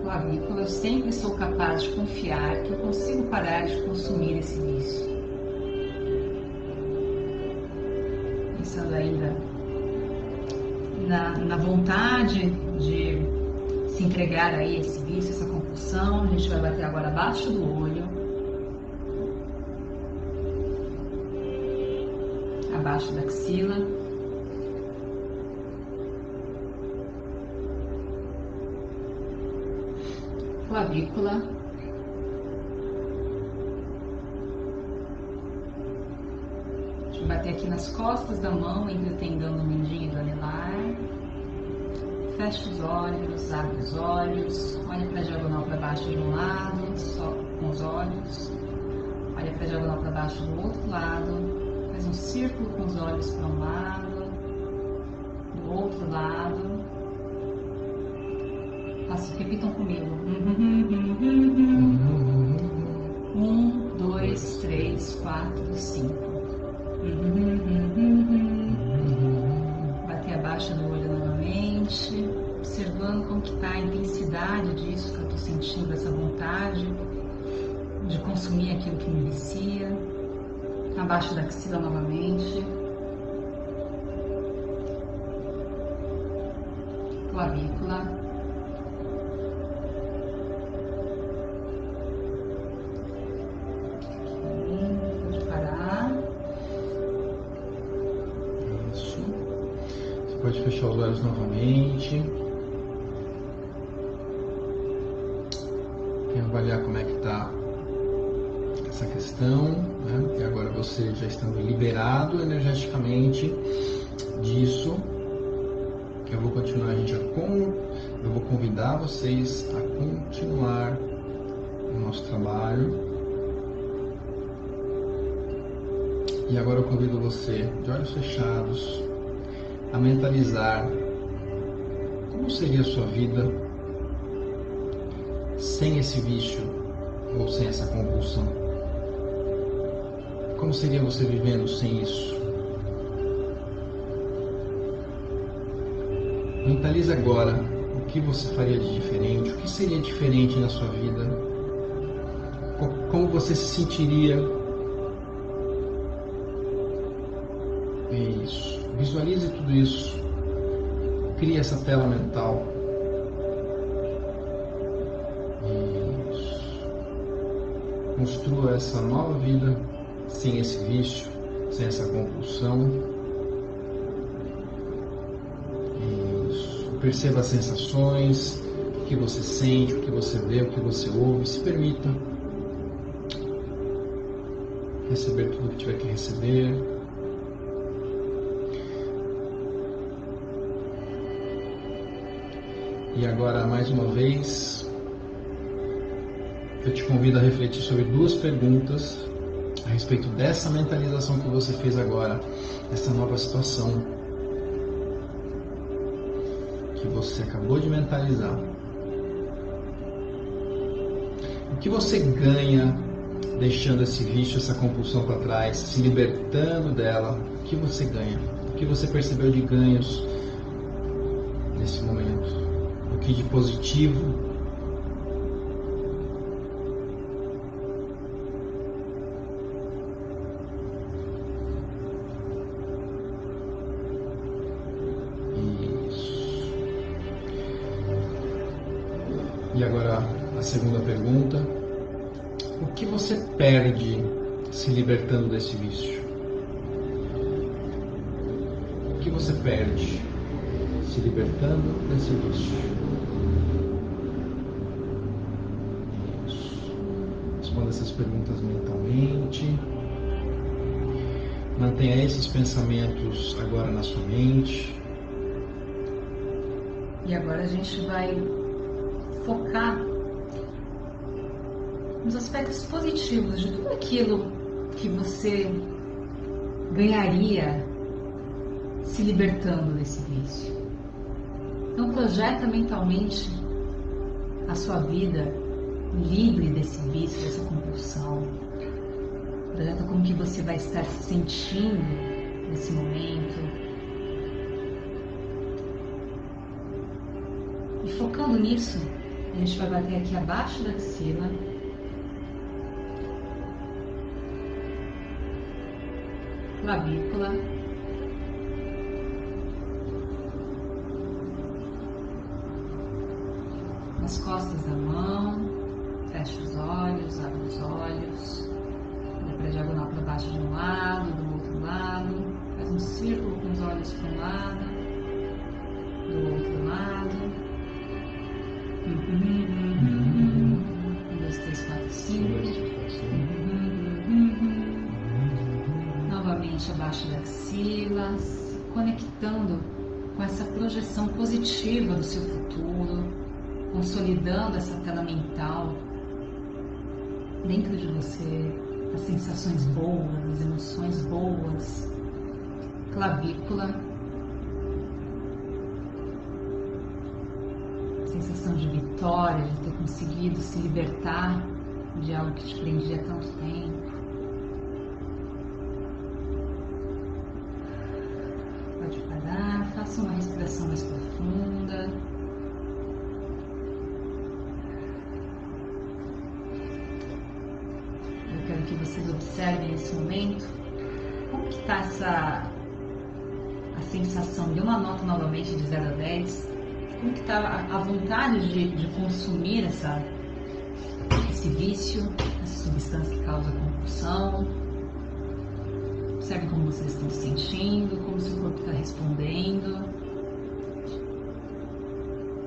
Clavícula. Eu sempre sou capaz de confiar que eu consigo parar de consumir esse vício. Pensando ainda na vontade de se entregar a esse vício, essa compulsão, a gente vai bater agora abaixo do olho, abaixo da axila. Clavícula. Deixa eu bater aqui nas costas da mão, entre o tendão do mindinho e do anelar. Fecha os olhos, abre os olhos, olha para a diagonal para baixo de um lado, só com os olhos. Olha para a diagonal para baixo do outro lado. Faz um círculo com os olhos para um lado, do outro lado. Repitam comigo. 1, 2, 3, 4, 5. Bater abaixo do olho novamente. observando como que está a intensidade disso que eu estou sentindo, essa vontade de consumir aquilo que me vicia. Abaixo da axila novamente. Clavícula. Pode parar. Isso. Você pode fechar os olhos novamente. E avaliar como é que está essa questão, né? E agora você já estando liberado energeticamente disso, eu vou continuar, eu vou convidar vocês a continuar o nosso trabalho. E agora eu convido você, de olhos fechados, a mentalizar como seria a sua vida sem esse vício ou sem essa compulsão. Como seria você vivendo sem isso? Mentalize agora o que você faria de diferente, o que seria diferente na sua vida, como você se sentiria. Isso. Visualize tudo isso. Crie essa tela mental. Isso. Construa essa nova vida sem esse vício, sem essa compulsão. Isso. Perceba as sensações, o que você sente, o que você vê, o que você ouve. Se permita receber tudo que tiver que receber. E agora, mais uma vez, eu te convido a refletir sobre duas perguntas a respeito dessa mentalização que você fez agora, essa nova situação que você acabou de mentalizar. O que você ganha deixando esse vício, essa compulsão para trás, se libertando dela? O que você ganha? O que você percebeu de ganhos nesse momento? O que de positivo? Isso. E agora a segunda pergunta: o que você perde se libertando desse vício? O que você perde se libertando desse vício? Responda essas perguntas mentalmente. Mantenha esses pensamentos agora na sua mente. E agora a gente vai focar nos aspectos positivos de tudo aquilo que você ganharia se libertando desse vício. Então projeta mentalmente a sua vida livre desse vício, dessa compulsão. Projeta como que você vai estar se sentindo nesse momento. E focando nisso, a gente vai bater aqui abaixo da axila. Clavícula. Nas costas da mão. Fecha os olhos, abre os olhos. Olha para a diagonal para baixo de um lado, do outro lado. Faz um círculo com os olhos para um lado, do outro lado. 1, 2, 3, 4, 5. Novamente abaixo da axila, se conectando com essa projeção positiva do seu futuro, consolidando essa tela mental dentro de você, as sensações boas, as emoções boas. Clavícula, sensação de vitória, de ter conseguido se libertar de algo que te prendia há tanto tempo. Pode parar, faça uma respiração mais profunda. vocês observem nesse momento, como que está a sensação? Dê uma nota novamente de 0 a 10. Como que está a vontade de consumir esse vício, essa substância que causa compulsão? Observe como vocês estão se sentindo, como seu corpo está respondendo.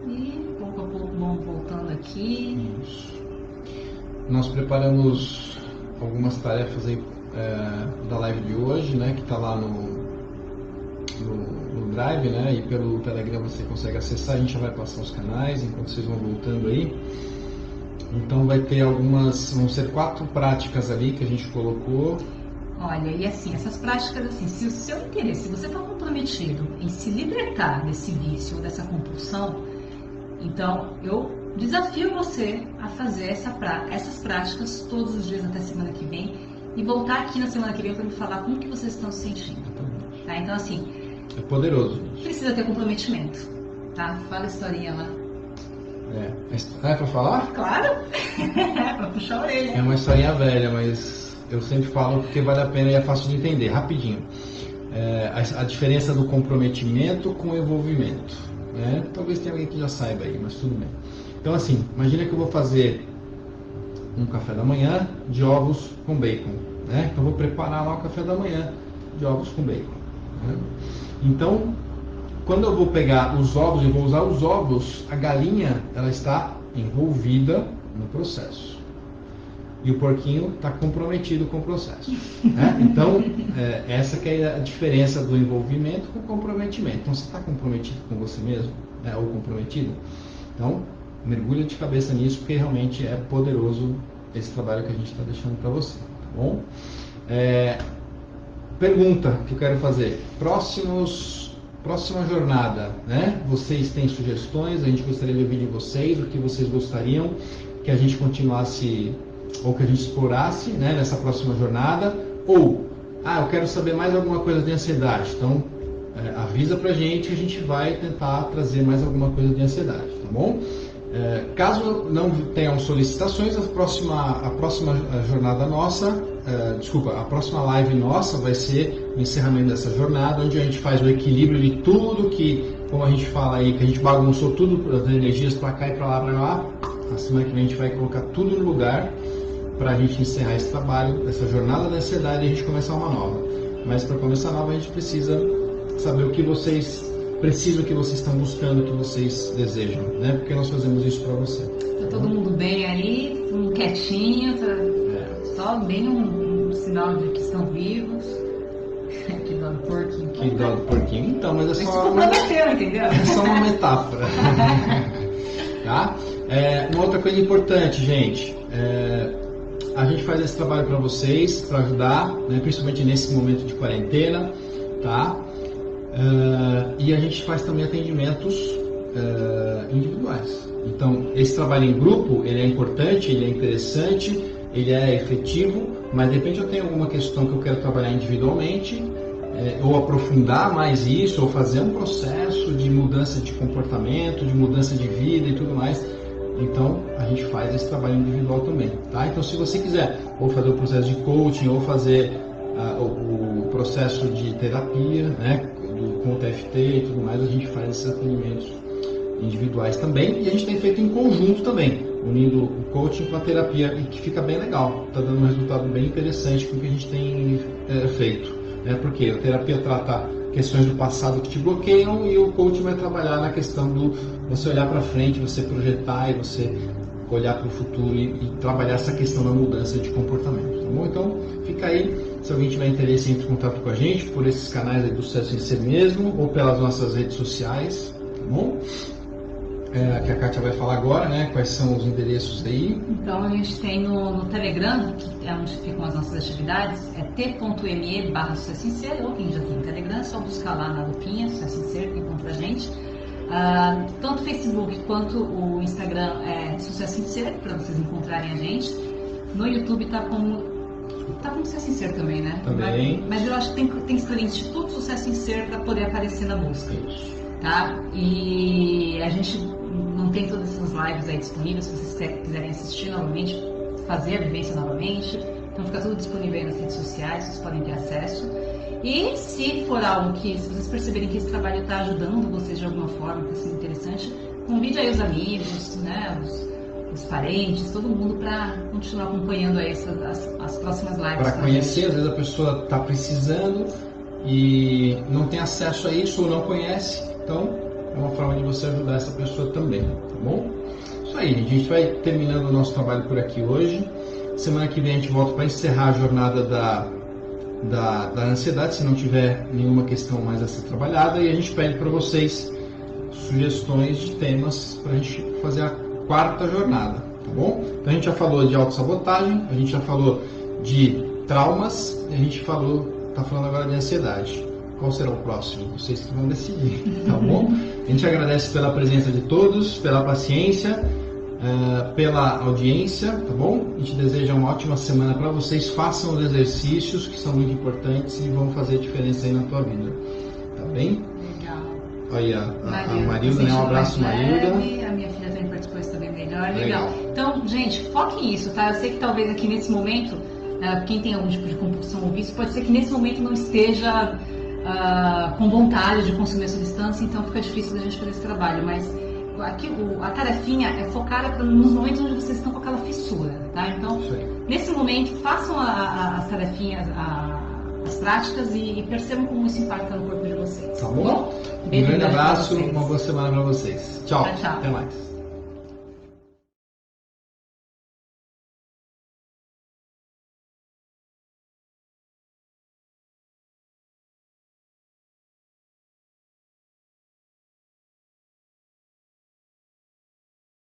E pouco a pouco vamos voltando aqui. Isso. Nós preparamos algumas tarefas aí da live de hoje, né, que está lá no Drive, né, e pelo Telegram você consegue acessar. A gente já vai passar os canais enquanto vocês vão voltando aí. Então vão ser 4 práticas ali que a gente colocou. Olha, e assim, essas práticas, assim, se o seu interesse, se você está comprometido em se libertar desse vício, dessa compulsão, então eu desafio você a fazer essas práticas todos os dias até semana que vem e voltar aqui na semana que vem para me falar como que vocês estão se sentindo. Tá? Então, assim, é poderoso. Precisa ter comprometimento, tá? Fala a historinha lá. É pra falar? Claro! É pra puxar a orelha. É uma historinha velha, mas eu sempre falo porque vale a pena e é fácil de entender. Rapidinho. A diferença do comprometimento com o envolvimento. Né? Talvez tenha alguém que já saiba aí, mas tudo bem. Então assim, imagina que eu vou fazer um café da manhã de ovos com bacon. Né? Então eu vou preparar lá o café da manhã de ovos com bacon. Né? Então, quando eu vou pegar os ovos, eu vou usar os ovos, a galinha ela está envolvida no processo. E o porquinho está comprometido com o processo. Né? Então, essa que é a diferença do envolvimento com o comprometimento. Então, você está comprometido com você mesmo? Né? Ou comprometido? Então, mergulha de cabeça nisso, porque realmente é poderoso esse trabalho que a gente está deixando para você. Tá bom? Pergunta que eu quero fazer. Próxima jornada, né? Vocês têm sugestões? A gente gostaria de ouvir de vocês o que vocês gostariam que a gente continuasse ou que a gente explorasse, né, nessa próxima jornada. Ou, eu quero saber mais alguma coisa de ansiedade. Então, avisa pra gente que a gente vai tentar trazer mais alguma coisa de ansiedade, tá bom? Caso não tenham solicitações, a próxima jornada nossa, a próxima live nossa vai ser o encerramento dessa jornada, onde a gente faz o equilíbrio de tudo que, como a gente fala aí, que a gente bagunçou tudo, as energias para cá e para lá. A semana que vem a gente vai colocar tudo no lugar para a gente encerrar esse trabalho, essa jornada da ansiedade, e a gente começar uma nova. Mas para começar a nova a gente precisa saber o que vocês precisam, o que vocês estão buscando, o que vocês desejam, né? Porque nós fazemos isso para você. Tá todo mundo bem aí, quietinho, só bem um sinal de que estão vivos. Que dó do porquinho. Que dó do porquinho. Então, mas é entendeu? É só uma metáfora. Tá? Uma outra coisa importante, gente. A gente faz esse trabalho para vocês, para ajudar, né, principalmente nesse momento de quarentena, tá? E a gente faz também atendimentos individuais. Então, esse trabalho em grupo, ele é importante, ele é interessante, ele é efetivo, mas de repente eu tenho alguma questão que eu quero trabalhar individualmente, ou aprofundar mais isso, ou fazer um processo de mudança de comportamento, de mudança de vida e tudo mais. Então, a gente faz esse trabalho individual também, tá? Então, se você quiser ou fazer o processo de coaching, ou fazer o processo de terapia, né, com o TFT e tudo mais, a gente faz esses atendimentos individuais também, e a gente tem feito em conjunto também, unindo o coaching com a terapia, e que fica bem legal, está dando um resultado bem interessante com o que a gente tem feito, né? Porque a terapia trata questões do passado que te bloqueiam, e o coaching vai trabalhar na questão do você olhar para frente, você projetar e você olhar para o futuro e trabalhar essa questão da mudança de comportamento, tá bom? Então, fica aí, se alguém tiver interesse, entre em contato com a gente por esses canais aí do Sucesso em Si mesmo, ou pelas nossas redes sociais, tá bom? Que a Kátia vai falar agora, né? Quais são os endereços aí? Então, a gente tem no Telegram, que é onde ficam as nossas atividades, é t.me/Sucesso em Si, ou quem já tem Telegram, é só buscar lá na lupinha, Sucesso em Si, que encontra a gente. Tanto o Facebook quanto o Instagram é Sucesso em Si, para vocês encontrarem a gente. No YouTube tá como Sucesso em Si também, né? Também. Mas eu acho que tem que escrever Instituto Sucesso em Si para poder aparecer na busca. Isso. Tá? E a gente não tem todas essas lives aí disponíveis, se vocês quiserem assistir novamente, fazer a vivência novamente, Então fica tudo disponível aí nas redes sociais, vocês podem ter acesso. E se for algo que, se vocês perceberem que esse trabalho está ajudando vocês de alguma forma, está sendo interessante, convide aí os amigos, né, os parentes, todo mundo para continuar acompanhando aí as próximas lives. Para conhecer, às vezes a pessoa está precisando e não tem acesso a isso ou não conhece, então é uma forma de você ajudar essa pessoa também, tá bom? Isso aí, a gente vai terminando o nosso trabalho por aqui hoje. Semana que vem a gente volta para encerrar a jornada da ansiedade, se não tiver nenhuma questão mais a ser trabalhada, e a gente pede para vocês sugestões de temas para a gente fazer a quarta jornada, tá bom? Então a gente já falou de autossabotagem, a gente já falou de traumas, e a gente está falando agora de ansiedade. Qual será o próximo? Vocês que vão decidir, tá bom? A gente agradece pela presença de todos, pela paciência, pela audiência, tá bom? A gente deseja uma ótima semana para vocês. Façam os exercícios que são muito importantes e vão fazer diferença aí na tua vida, tá bem? Legal. Aí a Marilda, né? Um abraço, Marilda. A minha filha também participou, está bem melhor. Legal. Então, gente, foquem nisso, tá? Eu sei que talvez aqui nesse momento, quem tem algum tipo de compulsão ou vício, pode ser que nesse momento não esteja com vontade de consumir a substância, então fica difícil da gente fazer esse trabalho, mas aqui a tarefinha é focar nos momentos onde vocês estão com aquela fissura, tá? Então, nesse momento, façam as tarefinhas, as práticas e percebam como isso impacta no corpo de vocês. Tá bom? Um grande abraço, uma boa semana para vocês. Tchau. Tchau. Até mais.